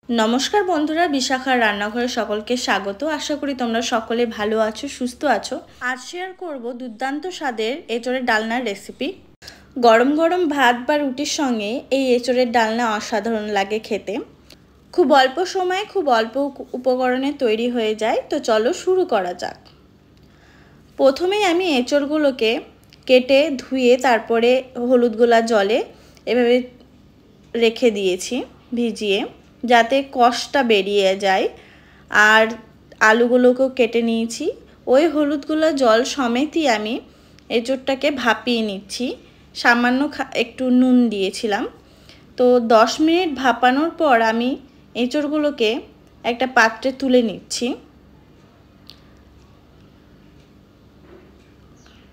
নমস্কার বন্ধুরা, বিশাখার রান্নাঘরে সকলকে স্বাগত। আশা করি তোমরা সকলে ভালো আছো, সুস্থ আছো। আজ শেয়ার করব দুর্দান্ত স্বাদের এঁচোড়ের ডালনার রেসিপি। গরম গরম ভাত বা রুটির সঙ্গে এই এঁচোড়ের ডালনা অসাধারণ লাগে খেতে। খুব অল্প সময়ে খুব অল্প উপকরণে তৈরি হয়ে যায়। তো চলো শুরু করা যাক। প্রথমেই আমি এঁচোড়গুলোকে কেটে ধুয়ে তারপরে হলুদ গোলা জলে এভাবে রেখে দিয়েছি ভিজিয়ে, যাতে কষটা বেরিয়ে যায়। আর আলুগুলোকেও কেটে নিয়েছি। ওই হলুদগুলো জল সমেতই আমি এঁচোড়টাকে ভাপিয়ে নিচ্ছি। সামান্য একটু নুন দিয়েছিলাম। তো 10 মিনিট ভাপানোর পর আমি এঁচোড়গুলোকে একটা পাত্রে তুলে নিচ্ছি।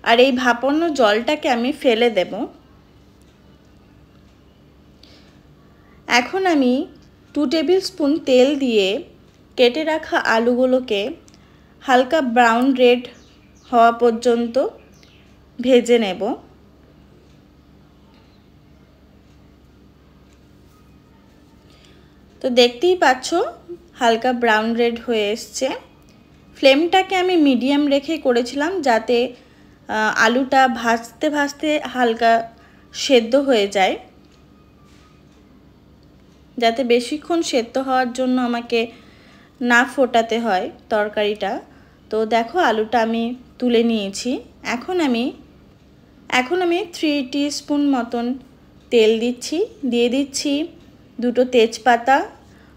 আর এই ভাপানো জলটাকে আমি ফেলে দেব। এখন আমি 2 টেবিল স্পুন তেল দিয়ে কেটে রাখা আলুগুলোকে হালকা ব্রাউন রেড হওয়া পর্যন্ত ভেজে নেব। তো দেখতেই পাচ্ছ হালকা ব্রাউন রেড হয়ে এসছে। ফ্লেমটাকে আমি মিডিয়াম রেখে করেছিলাম, যাতে আলুটা ভাজতে ভাজতে হালকা সেদ্ধ হয়ে যায়, যাতে বেশিক্ষণ সেদ্ধ হওয়ার জন্য আমাকে না ফোটাতে হয় তরকারিটা। তো দেখো আলুটা আমি তুলে নিয়েছি। এখন আমি 3 টিস্পুন মতন তেল দিচ্ছি। দিয়ে দিচ্ছি 2টো তেজপাতা,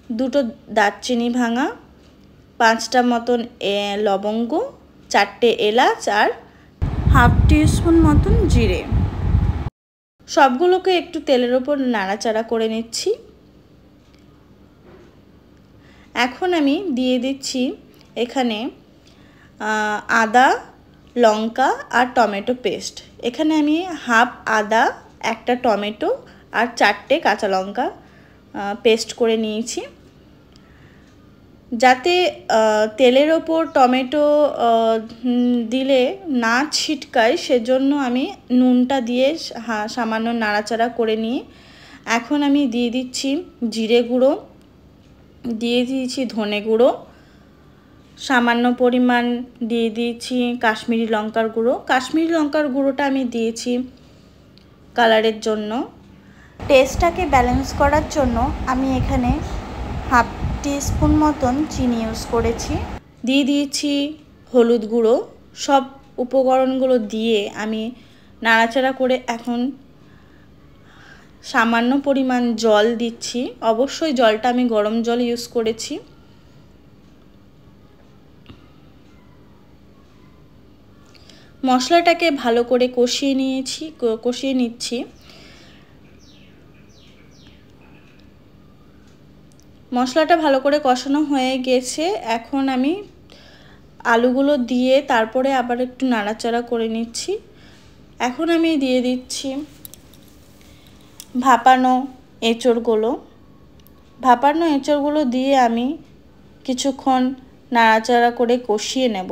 2টো দারচিনি ভাঙা, 5টা মতন লবঙ্গ, 4টে এলাচ আর হাফ টিস্পুন মতন জিরে। সবগুলোকে একটু তেলের ওপর নাড়াচাড়া করে নিচ্ছি। এখন আমি দিয়ে দিচ্ছি এখানে আদা, লঙ্কা আর টমেটো পেস্ট। এখানে আমি হাফ আদা, একটা টমেটো আর 4টে কাঁচা লঙ্কা পেস্ট করে নিয়েছি। যাতে তেলের ওপর টমেটো দিলে না ছিটকায়, সেজন্য আমি নুনটা দিয়ে সামান্য নাড়াচাড়া করে নিয়ে এখন আমি দিয়ে দিচ্ছি জিরে গুঁড়ো, দিয়ে দিয়েছি ধনে গুঁড়ো, সামান্য পরিমাণ দিয়ে দিয়েছি কাশ্মীরি লঙ্কার গুঁড়ো। কাশ্মীরি লঙ্কার গুঁড়োটা আমি দিয়েছি কালারের জন্য। টেস্টটাকে ব্যালেন্স করার জন্য আমি এখানে হাফ টিস্পুন মতন চিনি ইউজ করেছি। দিয়ে দিয়েছি হলুদ গুঁড়ো। সব উপকরণগুলো দিয়ে আমি নাড়াচাড়া করে এখন সামান্য পরিমাণ জল দিচ্ছি। অবশ্যই জলটা আমি গরম জল ইউজ করেছি। মশলাটাকে ভালো করে কষিয়ে নিচ্ছি। মশলাটা ভালো করে কষানো হয়ে গেছে। এখন আমি আলুগুলো দিয়ে তারপরে আবার একটু নাড়াচাড়া করে নিচ্ছি। এখন আমি দিয়ে দিচ্ছি ভাপানো এঁচোড়গুলো দিয়ে আমি কিছুক্ষণ নাড়াচাড়া করে কষিয়ে নেব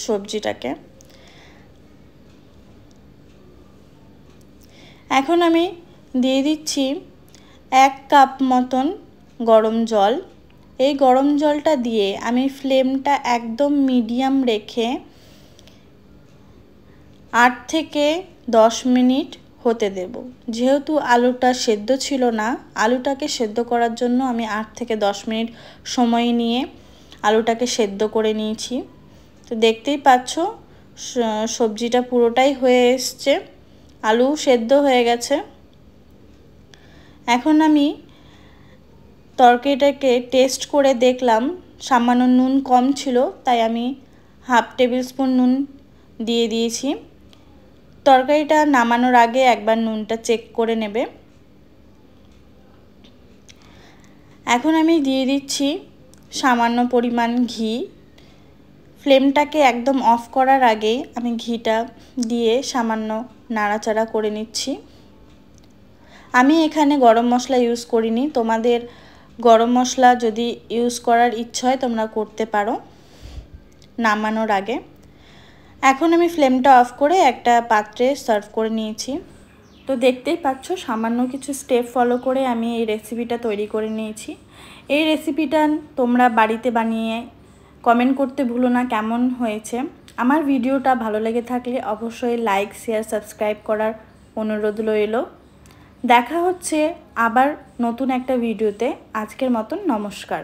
সবজিটাকে। এখন আমি দিয়ে দিচ্ছি 1 কাপ মতন গরম জল। এই গরম জলটা দিয়ে আমি ফ্লেমটা একদম মিডিয়াম রেখে 8 থেকে 10 মিনিট হতে দেব। যেহেতু আলুটা সেদ্ধ ছিল না, আলুটাকে সেদ্ধ করার জন্য আমি 8 থেকে 10 মিনিট সময় নিয়ে আলুটাকে সেদ্ধ করে নিয়েছি। তো দেখতেই পাচ্ছ সবজিটা পুরোটাই হয়ে এসছে, আলু সেদ্ধ হয়ে গেছে। এখন আমি তরকারিটাকে টেস্ট করে দেখলাম সামান্য নুন কম ছিল, তাই আমি হাফ টেবিল স্পুন নুন দিয়ে দিয়েছি। তরকারিটা নামানোর আগে একবার নুনটা চেক করে নেবে। এখন আমি দিয়ে দিচ্ছি সামান্য পরিমাণ ঘি। ফ্লেমটাকে একদম অফ করার আগে আমি ঘিটা দিয়ে সামান্য নাড়াচাড়া করে নিচ্ছি। আমি এখানে গরম মশলা ইউজ করিনি, তোমাদের গরম মশলা যদি ইউজ করার ইচ্ছা হয় তোমরা করতে পারো নামানোর আগে। এখন আমি ফ্লেমটা অফ করে একটা পাত্রে সার্ভ করে নিয়েছি। তো দেখতেই পাচ্ছ সামান্য কিছু স্টেপ ফলো করে আমি এই রেসিপিটা তৈরি করে নিয়েছি। এই রেসিপিটা তোমরা বাড়িতে বানিয়ে কমেন্ট করতে ভুলো না কেমন হয়েছে। আমার ভিডিওটা ভালো লেগে থাকলে অবশ্যই লাইক, শেয়ার, সাবস্ক্রাইব করার অনুরোধ রইল। দেখা হচ্ছে আবার নতুন একটা ভিডিওতে। আজকের মতন নমস্কার।